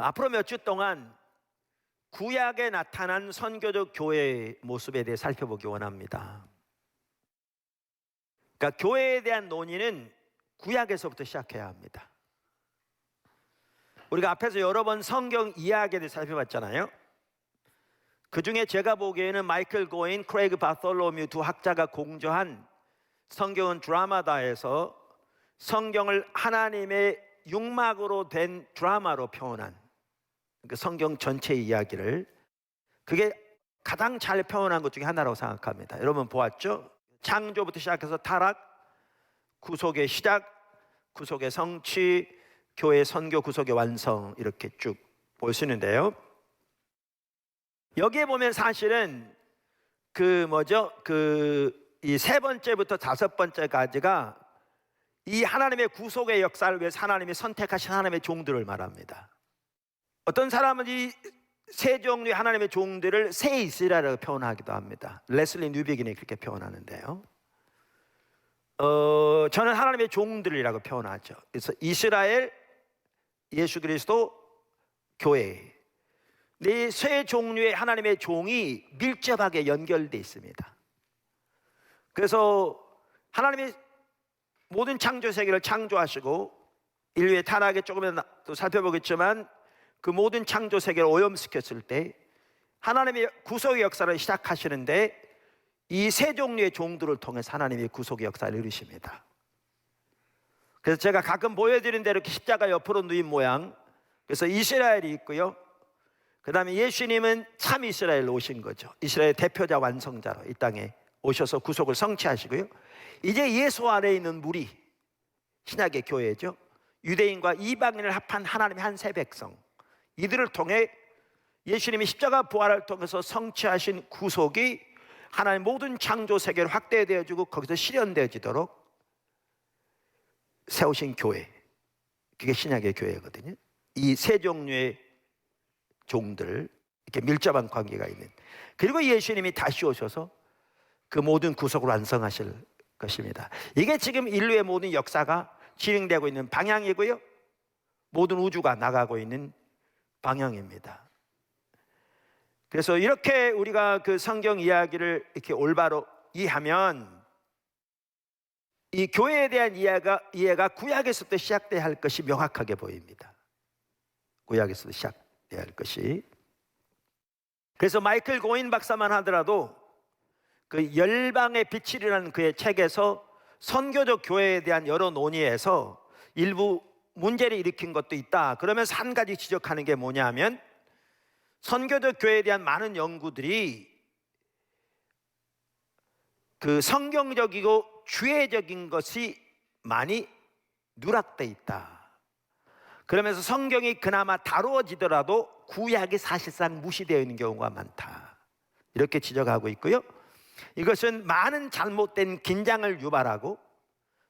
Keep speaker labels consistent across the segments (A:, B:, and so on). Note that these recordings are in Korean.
A: 앞으로 몇 주 동안 구약에 나타난 선교적 교회의 모습에 대해 살펴보기 원합니다. 그러니까 교회에 대한 논의는 구약에서부터 시작해야 합니다. 우리가 앞에서 여러 번 성경 이야기에 대해 살펴봤잖아요. 그 중에 제가 보기에는 마이클 고인, 크레이그 바솔로뮤 두 학자가 공저한 성경은 드라마다에서 성경을 하나님의 육막으로 된 드라마로 표현한 그 성경 전체 이야기를, 그게 가장 잘 표현한 것 중에 하나라고 생각합니다. 여러분 보았죠? 창조부터 시작해서 타락, 구속의 시작, 구속의 성취, 교회 선교, 구속의 완성, 이렇게 쭉 볼 수 있는데요. 여기에 보면 사실은 이 세 번째부터 다섯 번째까지가 이 하나님의 구속의 역사를 위해서 하나님이 선택하신 하나님의 종들을 말합니다. 어떤 사람은 이 세 종류의 하나님의 종들을 새 이스라엘이라고 표현하기도 합니다. 레슬리 뉴비긴이 그렇게 표현하는데요. 저는 하나님의 종들이라고 표현하죠. 그래서 이스라엘, 예수 그리스도, 교회, 네 세 종류의 하나님의 종이 밀접하게 연결되어 있습니다. 그래서 하나님이 모든 창조 세계를 창조하시고 인류의 타락에 조금은 또 살펴보겠지만 그 모든 창조 세계를 오염시켰을 때 하나님의 구속의 역사를 시작하시는데 이 세 종류의 종들을 통해서 하나님의 구속의 역사를 이루십니다. 그래서 제가 가끔 보여드린 대로 이렇게 십자가 옆으로 누인 모양, 그래서 이스라엘이 있고요, 그 다음에 예수님은 참 이스라엘로 오신 거죠. 이스라엘 대표자 완성자로 이 땅에 오셔서 구속을 성취하시고요, 이제 예수 안에 있는 무리, 신약의 교회죠. 유대인과 이방인을 합한 하나님의 한 세 백성, 이들을 통해 예수님이 십자가 부활을 통해서 성취하신 구속이 하나님 모든 창조 세계를 확대되어지고 거기서 실현되어지도록 세우신 교회, 그게 신약의 교회거든요. 이 세 종류의 종들, 이렇게 밀접한 관계가 있는, 그리고 예수님이 다시 오셔서 그 모든 구속을 완성하실 것입니다. 이게 지금 인류의 모든 역사가 진행되고 있는 방향이고요, 모든 우주가 나가고 있는 방향입니다. 그래서 이렇게 우리가 그 성경 이야기를 이렇게 올바로 이해하면 이 교회에 대한 이해가 구약에서부터 시작돼야 할 것이 명확하게 보입니다. 구약에서부터 시작돼야 할 것이. 그래서 마이클 고인 박사만 하더라도 그 열방의 빛이라는 그의 책에서 선교적 교회에 대한 여러 논의에서 일부 문제를 일으킨 것도 있다. 그러면서 한 가지 지적하는 게 뭐냐면, 선교적 교회에 대한 많은 연구들이 그 성경적이고 주혜적인 것이 많이 누락돼 있다. 그러면서 성경이 그나마 다루어지더라도 구약이 사실상 무시되어 있는 경우가 많다, 이렇게 지적하고 있고요. 이것은 많은 잘못된 긴장을 유발하고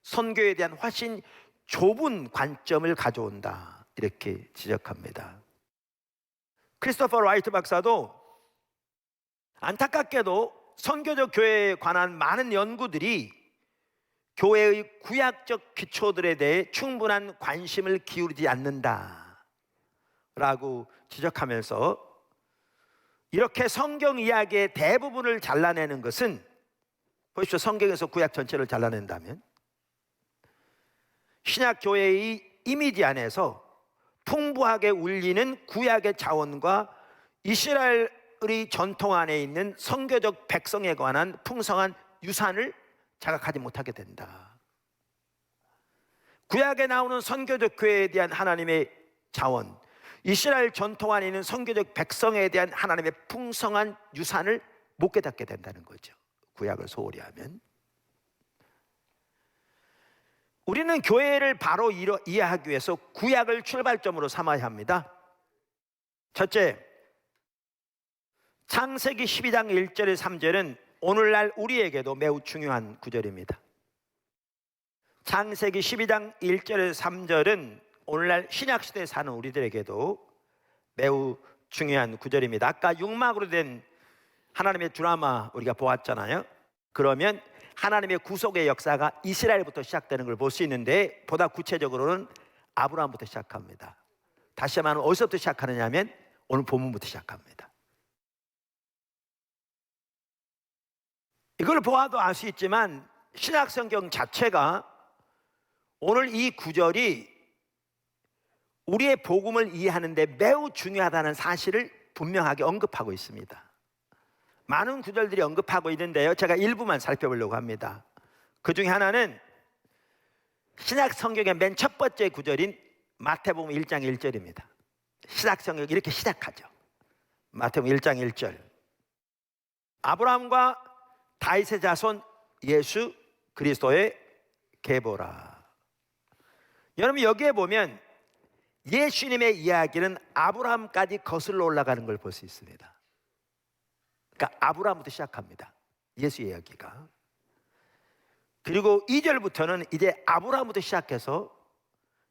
A: 선교에 대한 훨씬 좁은 관점을 가져온다, 이렇게 지적합니다. 크리스토퍼 라이트 박사도 안타깝게도 선교적 교회에 관한 많은 연구들이 교회의 구약적 기초들에 대해 충분한 관심을 기울이지 않는다 라고 지적하면서, 이렇게 성경 이야기의 대부분을 잘라내는 것은, 보십시오, 성경에서 구약 전체를 잘라낸다면 신약 교회의 이미지 안에서 풍부하게 울리는 구약의 자원과 이스라엘의 전통 안에 있는 선교적 백성에 관한 풍성한 유산을 자각하지 못하게 된다. 구약에 나오는 선교적 교회에 대한 하나님의 자원, 이스라엘 전통 안에 있는 선교적 백성에 대한 하나님의 풍성한 유산을 못 깨닫게 된다는 거죠, 구약을 소홀히 하면. 우리는 교회를 바로 이해하기 위해서 구약을 출발점으로 삼아야 합니다. 첫째, 창세기 12장 1절에 3절은 오늘날 우리에게도 매우 중요한 구절입니다. 창세기 12장 1절에 3절은 오늘날 신약시대에 사는 우리들에게도 매우 중요한 구절입니다. 아까 육막으로 된 하나님의 드라마 우리가 보았잖아요. 그러면 하나님의 구속의 역사가 이스라엘부터 시작되는 걸 볼 수 있는데, 보다 구체적으로는 아브라함부터 시작합니다. 다시 말하면 어디서부터 시작하느냐 하면 오늘 본문부터 시작합니다. 이걸 보아도 알 수 있지만 신약성경 자체가 오늘 이 구절이 우리의 복음을 이해하는 데 매우 중요하다는 사실을 분명하게 언급하고 있습니다. 많은 구절들이 언급하고 있는데요, 제가 일부만 살펴보려고 합니다. 그 중에 하나는 신약 성경의 맨 첫 번째 구절인 마태복음 1장 1절입니다. 신약 성경이 이렇게 시작하죠. 마태복음 1장 1절. 아브라함과 다윗의 자손 예수 그리스도의 계보라. 여러분, 여기에 보면 예수님의 이야기는 아브라함까지 거슬러 올라가는 걸 볼 수 있습니다. 그러니까 아브라함부터 시작합니다, 예수 이야기가. 그리고 2절부터는 이제 아브라함부터 시작해서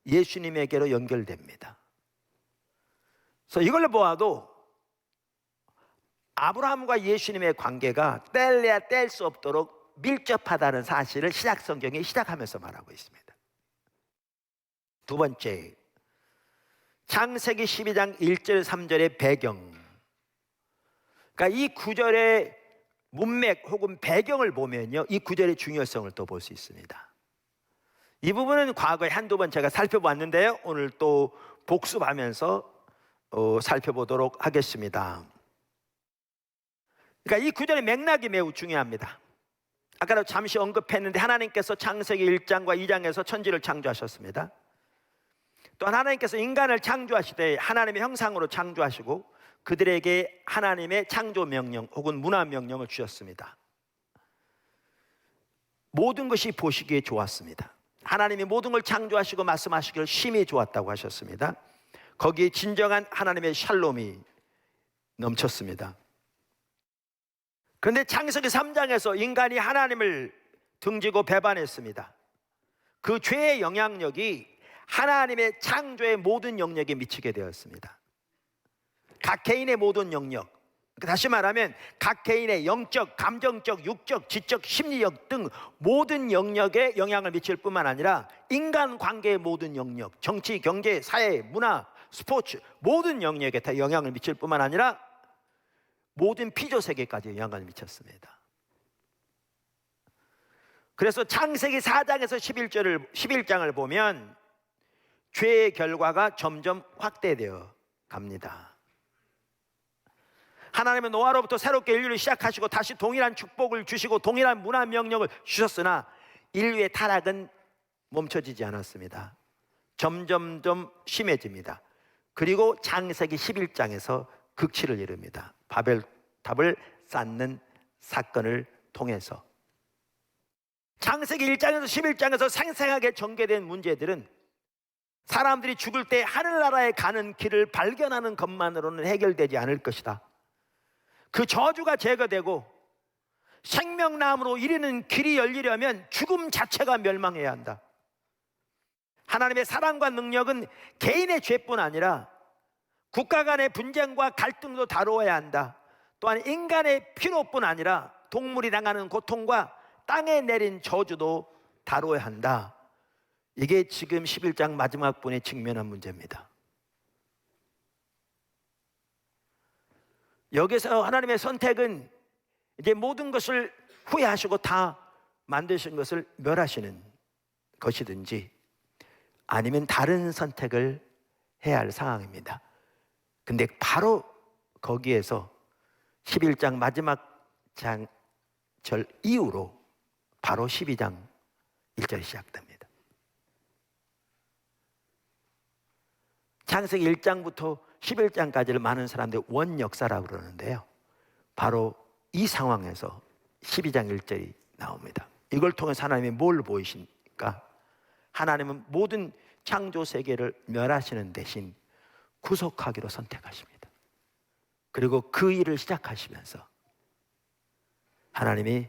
A: 예수님에게로 연결됩니다. 그래서 이걸 보아도 아브라함과 예수님의 관계가 뗄래야 뗄 수 없도록 밀접하다는 사실을 신약 성경이 시작하면서 말하고 있습니다. 두 번째, 창세기 12장 1절 3절의 배경. 그러니까 이 구절의 문맥 혹은 배경을 보면요, 이 구절의 중요성을 또 볼 수 있습니다. 이 부분은 과거에 한두 번 제가 살펴봤는데요, 오늘 또 복습하면서 살펴보도록 하겠습니다. 그러니까 이 구절의 맥락이 매우 중요합니다. 아까도 잠시 언급했는데 하나님께서 창세기 1장과 2장에서 천지를 창조하셨습니다. 또 하나님께서 인간을 창조하시되 하나님의 형상으로 창조하시고 그들에게 하나님의 창조 명령 혹은 문화 명령을 주셨습니다. 모든 것이 보시기에 좋았습니다. 하나님이 모든 걸 창조하시고 말씀하시기를 심히 좋았다고 하셨습니다. 거기에 진정한 하나님의 샬롬이 넘쳤습니다. 그런데 창세기 3장에서 인간이 하나님을 등지고 배반했습니다. 그 죄의 영향력이 하나님의 창조의 모든 영역에 미치게 되었습니다. 각 개인의 모든 영역, 다시 말하면 각 개인의 영적, 감정적, 육적, 지적, 심리적 등 모든 영역에 영향을 미칠 뿐만 아니라 인간관계의 모든 영역, 정치, 경제, 사회, 문화, 스포츠 모든 영역에 다 영향을 미칠 뿐만 아니라 모든 피조세계까지 영향을 미쳤습니다. 그래서 창세기 4장에서 11장을 보면 죄의 결과가 점점 확대되어 갑니다. 하나님은 노아로부터 새롭게 인류를 시작하시고 다시 동일한 축복을 주시고 동일한 문화 명령을 주셨으나 인류의 타락은 멈춰지지 않았습니다. 점점점 심해집니다. 그리고 창세기 11장에서 극치를 이룹니다. 바벨탑을 쌓는 사건을 통해서. 창세기 1장에서 11장에서 생생하게 전개된 문제들은 사람들이 죽을 때 하늘나라에 가는 길을 발견하는 것만으로는 해결되지 않을 것이다. 그 저주가 제거되고 생명나무로 이르는 길이 열리려면 죽음 자체가 멸망해야 한다. 하나님의 사랑과 능력은 개인의 죄뿐 아니라 국가 간의 분쟁과 갈등도 다루어야 한다. 또한 인간의 피로뿐 아니라 동물이 당하는 고통과 땅에 내린 저주도 다루어야 한다. 이게 지금 11장 마지막 분에 직면한 문제입니다. 여기서 하나님의 선택은 이제 모든 것을 후회하시고 다 만드신 것을 멸하시는 것이든지 아니면 다른 선택을 해야 할 상황입니다. 근데 바로 거기에서 11장 마지막 절 이후로 바로 12장 1절이 시작됩니다. 창세기 1장부터 11장까지를 많은 사람들이 원역사라고 그러는데요, 바로 이 상황에서 12장 1절이 나옵니다. 이걸 통해서 하나님이 뭘 보이십니까? 하나님은 모든 창조 세계를 멸하시는 대신 구속하기로 선택하십니다. 그리고 그 일을 시작하시면서 하나님이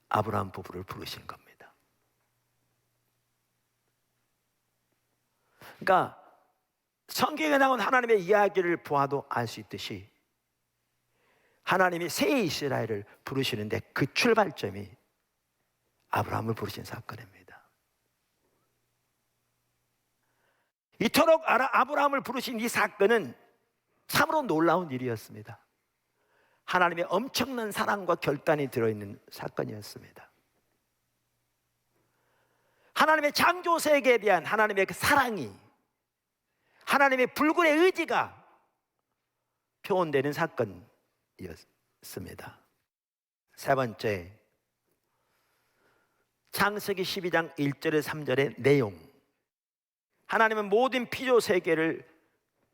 A: 아브라함 부부를 부르신 겁니다. 그러니까 성경에 나온 하나님의 이야기를 보아도 알 수 있듯이 하나님이 새 이스라엘을 부르시는데 그 출발점이 아브라함을 부르신 사건입니다. 이토록 아브라함을 부르신 이 사건은 참으로 놀라운 일이었습니다. 하나님의 엄청난 사랑과 결단이 들어있는 사건이었습니다. 하나님의 창조 세계에 대한 하나님의 그 사랑이, 하나님의 불굴의 의지가 표현되는 사건이었습니다. 세 번째, 창세기 12장 1절에 3절의 내용. 하나님은 모든 피조 세계를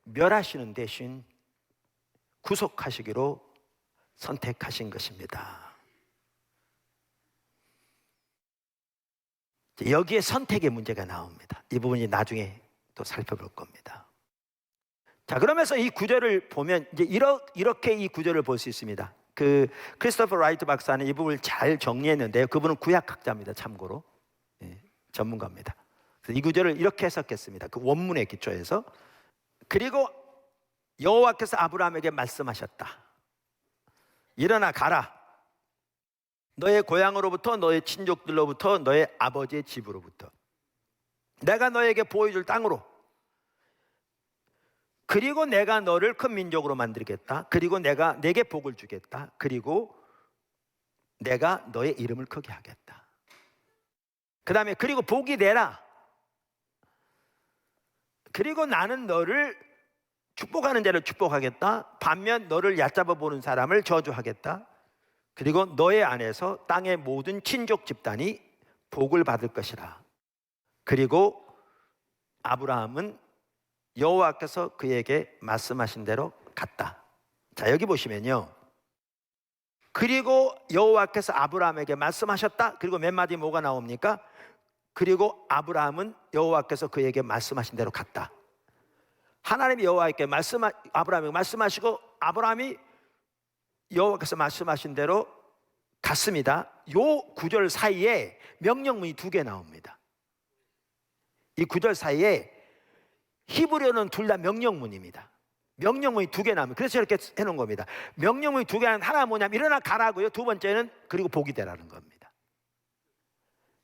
A: 멸하시는 대신 구속하시기로 선택하신 것입니다. 여기에 선택의 문제가 나옵니다. 이 부분이 나중에 또 살펴볼 겁니다. 자, 그러면서 이 구절을 보면 이제 이렇게 이 구절을 볼 수 있습니다. 그 크리스토퍼 라이트 박사는 이 부분을 잘 정리했는데요. 그분은 구약학자입니다. 참고로 전문가입니다. 그래서 이 구절을 이렇게 해석했습니다. 그 원문의 기초에서. 그리고 여호와께서 아브라함에게 말씀하셨다. 일어나 가라. 너의 고향으로부터, 너의 친족들로부터, 너의 아버지의 집으로부터 내가 너에게 보여줄 땅으로, 그리고 내가 너를 큰 민족으로 만들겠다. 그리고 내가 내게 복을 주겠다. 그리고 내가 너의 이름을 크게 하겠다. 그 다음에 그리고 복이 되라. 그리고 나는 너를 축복하는 자를 축복하겠다. 반면 너를 얕잡아 보는 사람을 저주하겠다. 그리고 너의 안에서 땅의 모든 친족 집단이 복을 받을 것이라. 그리고 아브라함은 여호와께서 그에게 말씀하신 대로 갔다. 자, 여기 보시면요, 그리고 여호와께서 아브라함에게 말씀하셨다. 그리고 몇 마디 뭐가 나옵니까? 그리고 아브라함은 여호와께서 그에게 말씀하신 대로 갔다. 하나님이 여호와에게 아브라함에게 말씀하시고 아브라함이 여호와께서 말씀하신 대로 갔습니다. 요 구절 사이에 명령문이 두 개 나옵니다. 이 구절 사이에 히브리어는 둘 다 명령문입니다. 명령문이 두 개 나옵니다. 그래서 이렇게 해놓은 겁니다. 명령문이 두 개는 하나 뭐냐면 일어나 가라고요. 두 번째는 그리고 복이 되라는 겁니다.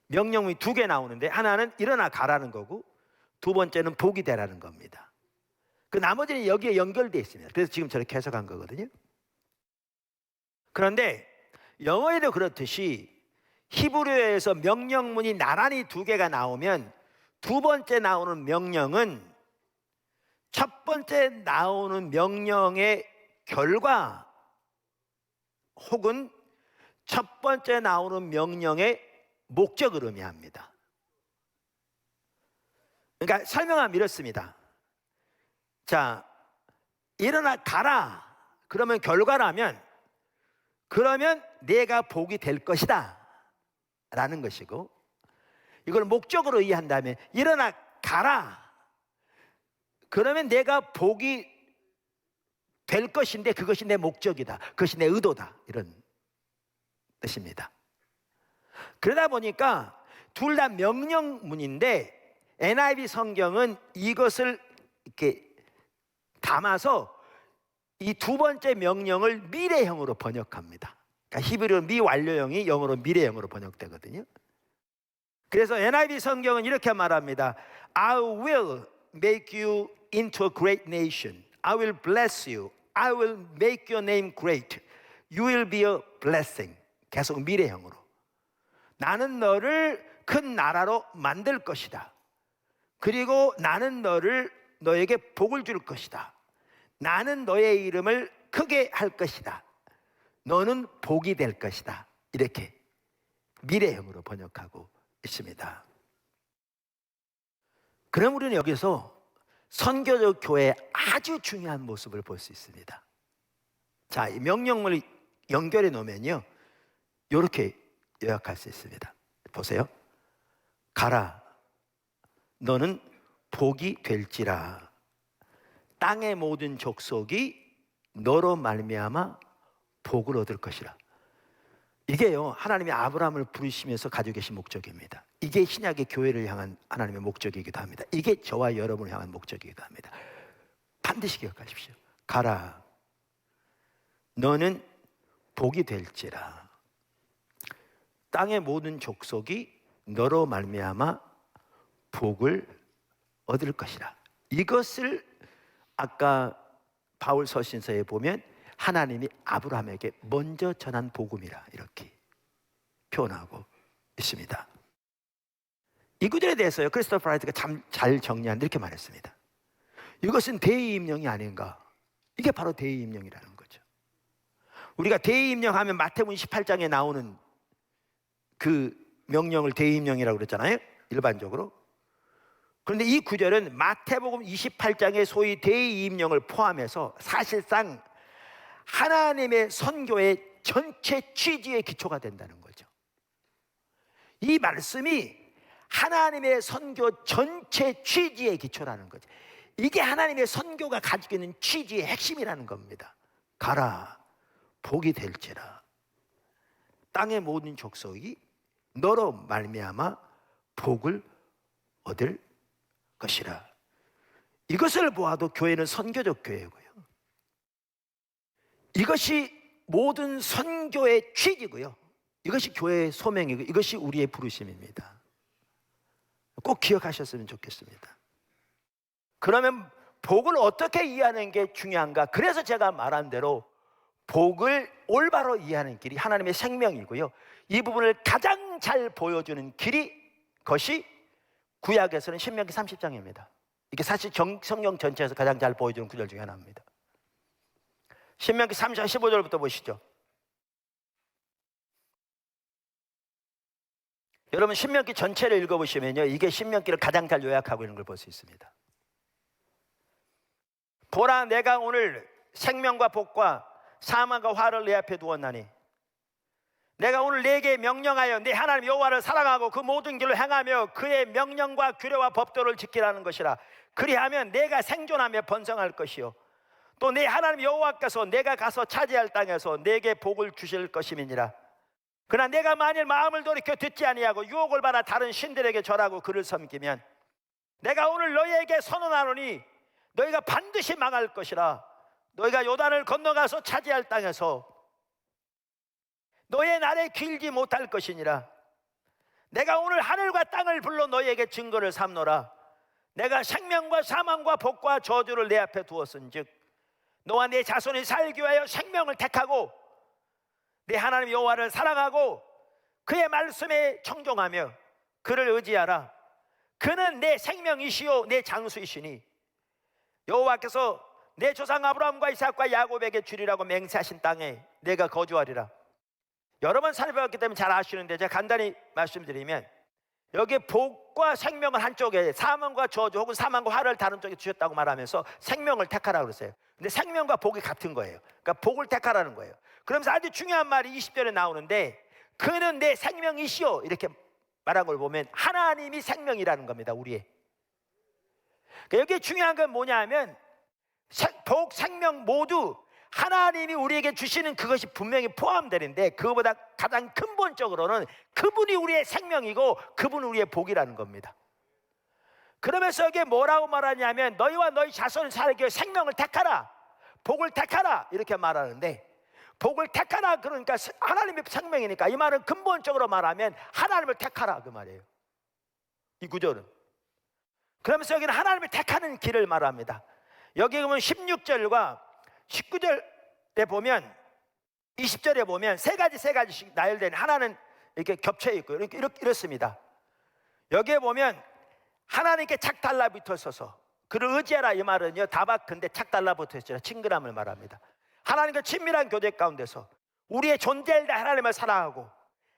A: 명령문이 두 개 나오는데 하나는 일어나 가라는 거고 두 번째는 복이 되라는 겁니다. 그 나머지는 여기에 연결되어 있습니다. 그래서 지금 저렇게 해석한 거거든요. 그런데 영어에도 그렇듯이 히브리어에서 명령문이 나란히 두 개가 나오면 두 번째 나오는 명령은 첫 번째 나오는 명령의 결과 혹은 첫 번째 나오는 명령의 목적을 의미합니다. 그러니까 설명하면 이렇습니다. 자, 일어나 가라. 그러면 결과라면 그러면 내가 복이 될 것이다 라는 것이고, 이걸 목적으로 이해한다면 일어나 가라. 그러면 내가 복이 될 것인데 그것이 내 목적이다. 그것이 내 의도다. 이런 뜻입니다. 그러다 보니까 둘 다 명령문인데 NIV 성경은 이것을 이렇게 담아서 이 두 번째 명령을 미래형으로 번역합니다. 그러니까 히브리어 미완료형이 영어로 미래형으로 번역되거든요. 그래서 NIV 성경은 이렇게 말합니다. I will make you into a great nation. I will bless you. I will make your name great. You will be a blessing. 계속 미래형으로. 나는 너를 큰 나라로 만들 것이다. 그리고 나는 너에게 복을 줄 것이다. 나는 너의 이름을 크게 할 것이다. 너는 복이 될 것이다. 이렇게 미래형으로 번역하고 있습니다. 그럼 우리는 여기서 선교적 교회의 아주 중요한 모습을 볼 수 있습니다. 자, 이 명령문을 연결해 놓으면요, 이렇게 요약할 수 있습니다. 보세요. 가라. 너는 복이 될지라. 땅의 모든 족속이 너로 말미암아 복을 얻을 것이라. 이게요, 하나님이 아브라함을 부르시면서 가지고 계신 목적입니다. 이게 신약의 교회를 향한 하나님의 목적이기도 합니다. 이게 저와 여러분을 향한 목적이기도 합니다. 반드시 기억하십시오. 가라. 너는 복이 될지라. 땅의 모든 족속이 너로 말미암아 복을 얻을 것이라. 이것을 아까 바울 서신서에 보면 하나님이 아브라함에게 먼저 전한 복음이라 이렇게 표현하고 있습니다. 이 구절에 대해서요, 크리스토퍼 라이트가 참 잘 정리하는데 이렇게 말했습니다. 이것은 대의임령이 아닌가. 이게 바로 대의임령이라는 거죠. 우리가 대의임령하면 마태복음 18장에 나오는 그 명령을 대의임령이라고 그랬잖아요, 일반적으로. 그런데 이 구절은 마태복음 28장의 소위 대의임령을 포함해서 사실상 하나님의 선교의 전체 취지의 기초가 된다는 거죠. 이 말씀이 하나님의 선교 전체 취지의 기초라는 거죠. 이게 하나님의 선교가 가지고 있는 취지의 핵심이라는 겁니다. 가라, 복이 될지라. 땅의 모든 족속이 너로 말미암아 복을 얻을 것이라. 이것을 보아도 교회는 선교적 교회고요, 이것이 모든 선교의 취지고요, 이것이 교회의 소명이고 이것이 우리의 부르심입니다. 꼭 기억하셨으면 좋겠습니다. 그러면 복을 어떻게 이해하는 게 중요한가? 그래서 제가 말한 대로 복을 올바로 이해하는 길이 하나님의 생명이고요, 이 부분을 가장 잘 보여주는 길이 것이 구약에서는 신명기 30장입니다. 이게 사실 성경 전체에서 가장 잘 보여주는 구절 중에 하나입니다. 신명기 30장 15절부터 보시죠. 여러분 신명기 전체를 읽어보시면요, 이게 신명기를 가장 잘 요약하고 있는 걸 볼 수 있습니다. 보라, 내가 오늘 생명과 복과 사망과 화를 내 앞에 두었나니 내가 오늘 네게 명령하여 네 하나님 여호와를 사랑하고 그 모든 길로 행하며 그의 명령과 규례와 법도를 지키라는 것이라. 그리하면 내가 생존하며 번성할 것이요 또 네 하나님 여호와께서 내가 가서 차지할 땅에서 네게 복을 주실 것임이니라. 그러나 내가 만일 마음을 돌이켜 듣지 아니하고 유혹을 받아 다른 신들에게 절하고 그를 섬기면 내가 오늘 너희에게 선언하노니 너희가 반드시 망할 것이라. 너희가 요단을 건너가서 차지할 땅에서 너의 날에 길지 못할 것이니라. 내가 오늘 하늘과 땅을 불러 너희에게 증거를 삼노라. 내가 생명과 사망과 복과 저주를 내 앞에 두었은즉 너와 내 자손이 살기 위하여 생명을 택하고 내 하나님 여호와를 사랑하고 그의 말씀에 청종하며 그를 의지하라. 그는 내 생명이시요 내 장수이시니 여호와께서 내 조상 아브라함과 이삭과 야곱에게 주리라고 맹세하신 땅에 내가 거주하리라. 여러 번 살펴봤기 때문에 잘 아시는데 제가 간단히 말씀드리면 여기에 복과 생명을 한쪽에, 사망과 저주 혹은 사망과 화를 다른 쪽에 주셨다고 말하면서 생명을 택하라고 그랬어요. 근데 생명과 복이 같은 거예요. 그러니까 복을 택하라는 거예요. 그러면서 아주 중요한 말이 20절에 나오는데 그는 내 생명이시오 이렇게 말한 걸 보면 하나님이 생명이라는 겁니다, 우리의. 그러니까 여기에 중요한 건 뭐냐 하면 복, 생명 모두 하나님이 우리에게 주시는 그것이 분명히 포함되는데 그거보다 가장 근본적으로는 그분이 우리의 생명이고 그분이 우리의 복이라는 겁니다. 그러면서 여기에 뭐라고 말하냐면 너희와 너희 자손을 살기 위해 생명을 택하라, 복을 택하라 이렇게 말하는데 복을 택하라 그러니까 하나님의 생명이니까 이 말은 근본적으로 말하면 하나님을 택하라 그 말이에요, 이 구절은. 그러면서 여기는 하나님을 택하는 길을 말합니다. 여기 보면 16절과 19절에 보면 20절에 보면 세 가지씩 나열된, 하나는 이렇게 겹쳐 있고 이렇습니다. 여기에 보면 하나님께 착 달라붙어서서 그를 의지하라 이 말은요 다박근데 착 달라붙어서 친근함을 말합니다. 하나님과 친밀한 교제 가운데서 우리의 존재를 다 하나님을 사랑하고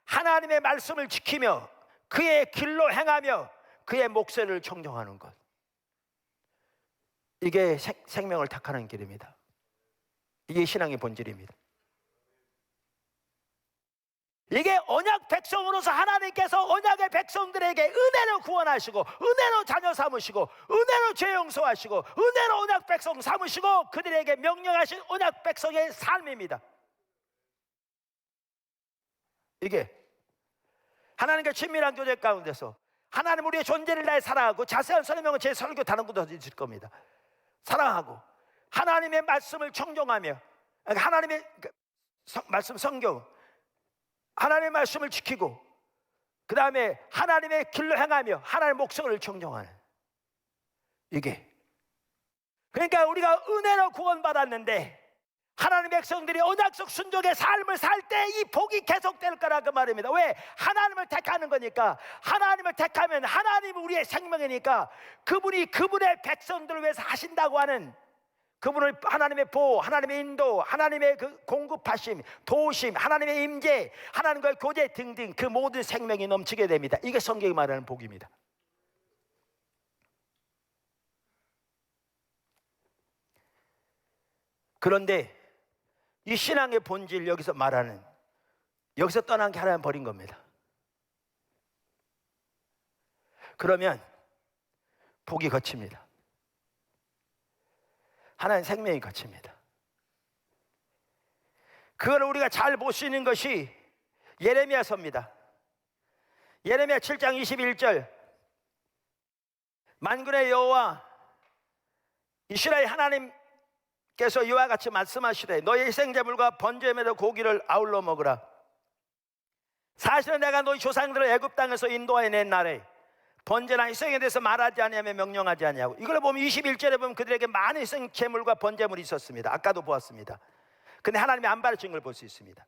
A: 하나님의 말씀을 지키며 그의 길로 행하며 그의 목소리를 청종하는 것, 이게 생명을 택하는 길입니다. 이게 신앙의 본질입니다. 이게 언약 백성으로서 하나님께서 언약의 백성들에게 은혜로 구원하시고 은혜로 자녀 삼으시고 은혜로 죄 용서하시고 은혜로 언약 백성 삼으시고 그들에게 명령하신 언약 백성의 삶입니다. 이게 하나님과 친밀한 교제 가운데서 하나님 우리의 존재를 다해 사랑하고, 자세한 설명은 제 설교 다른 곳에 있을 겁니다. 사랑하고 하나님의 말씀을 청종하며 하나님의 말씀 성경 하나님의 말씀을 지키고 그 다음에 하나님의 길로 행하며 하나님의 목소리를 청종하는, 이게 그러니까 우리가 은혜로 구원받았는데 하나님의 백성들이 언약 속 순종의 삶을 살 때 이 복이 계속될 거라 그 말입니다. 왜? 하나님을 택하는 거니까. 하나님을 택하면 하나님은 우리의 생명이니까 그분이 그분의 백성들을 위해서 하신다고 하는 그분을 하나님의 보호, 하나님의 인도, 하나님의 그 공급하심, 도우심, 하나님의 임재, 하나님과의 교제 등등 그 모든 생명이 넘치게 됩니다. 이게 성경이 말하는 복입니다. 그런데 이 신앙의 본질 여기서 말하는 여기서 떠난 게 하나님 버린 겁니다. 그러면 복이 거칩니다. 하나님 생명이 거칩니다. 그걸 우리가 잘 볼 수 있는 것이 예레미야서입니다. 예레미야 7장 21절 만군의 여호와 이스라엘 하나님께서 이와 같이 말씀하시되 너희 희생제물과 번제물의 고기를 아울러 먹으라. 사실은 내가 너희 조상들을 애굽 땅에서 인도하여 낸 날에 번제나 희생에 대해서 말하지 아니하며 명령하지 아니하고, 이걸 보면 21절에 보면 그들에게 많은 희생 제물과 번제물이 있었습니다. 아까도 보았습니다. 근데 하나님이 안 가르친 걸 볼 수 있습니다.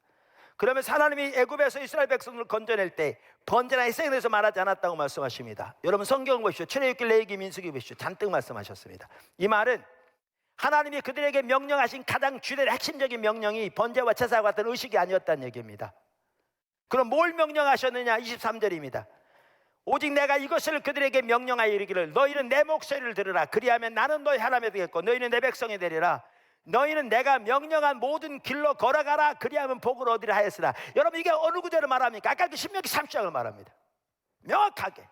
A: 그러면서 하나님이 애굽에서 이스라엘 백성들을 건져낼 때 번제나 희생에 대해서 말하지 않았다고 말씀하십니다. 여러분 성경을 보십시오. 출애굽기, 레위기, 민수기 보십시오. 잔뜩 말씀하셨습니다. 이 말은 하나님이 그들에게 명령하신 가장 주된 핵심적인 명령이 번제와 제사와 같은 의식이 아니었다는 얘기입니다. 그럼 뭘 명령하셨느냐? 23절입니다. 오직 내가 이것을 그들에게 명령하여 이르기를 너희는 내 목소리를 들으라. 그리하면 나는 너희 하나님이 되겠고 너희는 내 백성이 되리라. 너희는 내가 명령한 모든 길로 걸어가라. 그리하면 복을 얻으리라 하였으나. 여러분 이게 어느 구절을 말합니까? 아까 그 신명기 30장을 말합니다. 명확하게.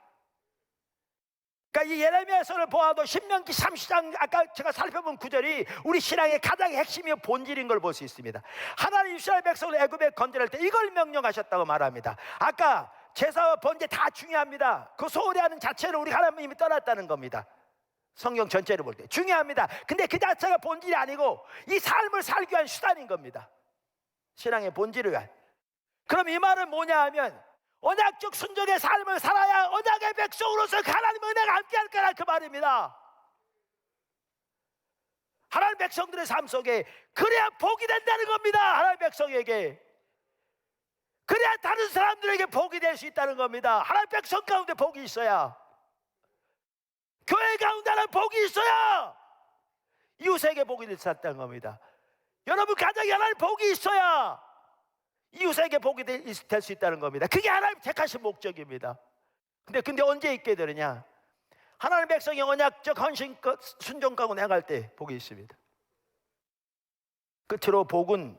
A: 그러니까 이 예레미야서를 보아도 신명기 30장 아까 제가 살펴본 구절이 우리 신앙의 가장 핵심이요 본질인 걸 볼 수 있습니다. 하나님 이스라엘 백성을 애굽에 건져낼 때 이걸 명령하셨다고 말합니다. 아까 제사와 번제 다 중요합니다. 그 소홀히 하는 자체를 우리 하나님이 떠났다는 겁니다. 성경 전체를 볼 때 중요합니다. 근데 그 자체가 본질이 아니고 이 삶을 살기 위한 수단인 겁니다. 신앙의 본질을 위한. 그럼 이 말은 뭐냐 하면 언약적 순종의 삶을 살아야 언약의 백성으로서 하나님의 은혜가 함께할 거라 그 말입니다. 하나님 백성들의 삶 속에 그래야 복이 된다는 겁니다. 하나님 백성에게. 그래야 다른 사람들에게 복이 될 수 있다는 겁니다. 하나님 백성 가운데 복이 있어야, 교회 가운데는 복이 있어야 이웃에게 복이 될 수 있다는 겁니다. 여러분 가정에 하나님 복이 있어야 이웃에게 복이 될 수 있다는 겁니다. 그게 하나님 택하신 목적입니다. 근데 언제 있게 되느냐? 하나님 백성이 언약적 헌신 순종 가운데 행할 때 복이 있습니다. 끝으로 복은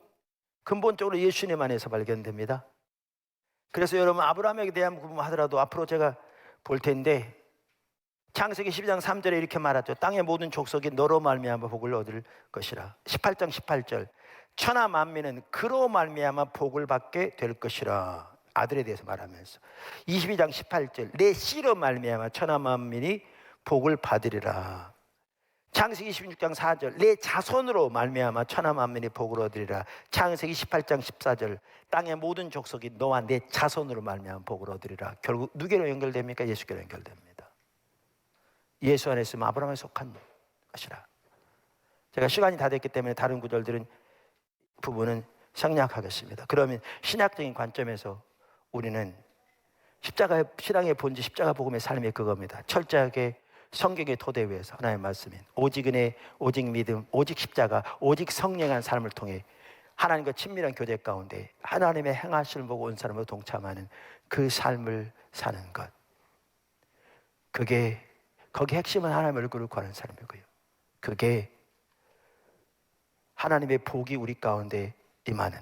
A: 근본적으로 예수님 안에서 발견됩니다. 그래서 여러분 아브라함에 대한 부분 하더라도 앞으로 제가 볼 텐데 창세기 12장 3절에 이렇게 말하죠. 땅의 모든 족속이 너로 말미암아 복을 얻을 것이라. 18장 18절 천하 만민은 그로 말미암아 복을 받게 될 것이라. 아들에 대해서 말하면서 22장 18절 내 씨로 말미암아 천하 만민이 복을 받으리라. 창세기 26장 4절 내 자손으로 말미암아 천하 만민이 복을 얻으리라. 창세기 18장 14절 땅의 모든 족속이 너와 내 자손으로 말미암아 복을 얻으리라. 결국 누구로 연결됩니까? 예수께로 연결됩니다. 예수 안에 있으면 아브라함에 속한 것이라. 제가 시간이 다 됐기 때문에 다른 구절들은 부분은 생략하겠습니다. 그러면 신학적인 관점에서 우리는 신앙의 본질 십자가 복음의 삶이 그겁니다. 철저하게 성경의 토대 위에서 하나님의 말씀인 오직 은혜, 오직 믿음, 오직 십자가, 오직 성령한 삶을 통해 하나님과 친밀한 교제 가운데 하나님의 행하심을 보고 온 사람으로 동참하는 그 삶을 사는 것. 그게 거기 핵심은 하나님의 얼굴을 구하는 삶이고요. 그게 하나님의 복이 우리 가운데 임하는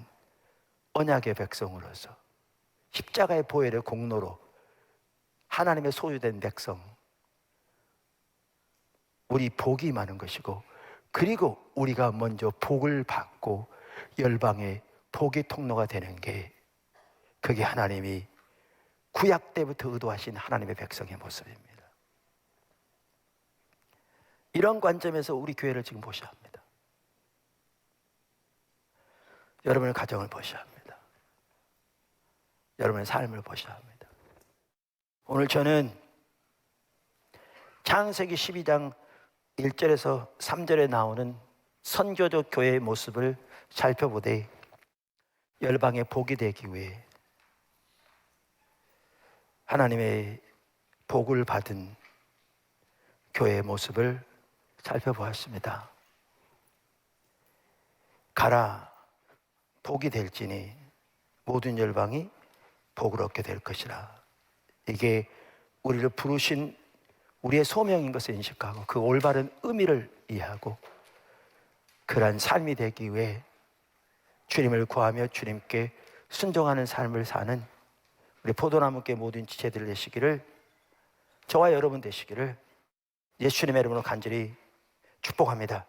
A: 언약의 백성으로서 십자가의 보혈의 공로로 하나님의 소유된 백성, 우리 복이 임하는 것이고, 그리고 우리가 먼저 복을 받고 열방의 복의 통로가 되는 게 그게 하나님이 구약 때부터 의도하신 하나님의 백성의 모습입니다. 이런 관점에서 우리 교회를 지금 보셔야 합니다. 여러분의 가정을 보셔야 합니다. 여러분의 삶을 보셔야 합니다. 오늘 저는 창세기 12장 1절에서 3절에 나오는 선교적 교회의 모습을 살펴보되 열방의 복이 되기 위해 하나님의 복을 받은 교회의 모습을 살펴보았습니다. 가라, 복이 될지니 모든 열방이 복을 얻게 될 것이라. 이게 우리를 부르신 우리의 소명인 것을 인식하고 그 올바른 의미를 이해하고 그러한 삶이 되기 위해 주님을 구하며 주님께 순종하는 삶을 사는 우리 포도나무께 모든 지체들 되시기를, 저와 여러분 되시기를 예수님의 이름으로 간절히 축복합니다.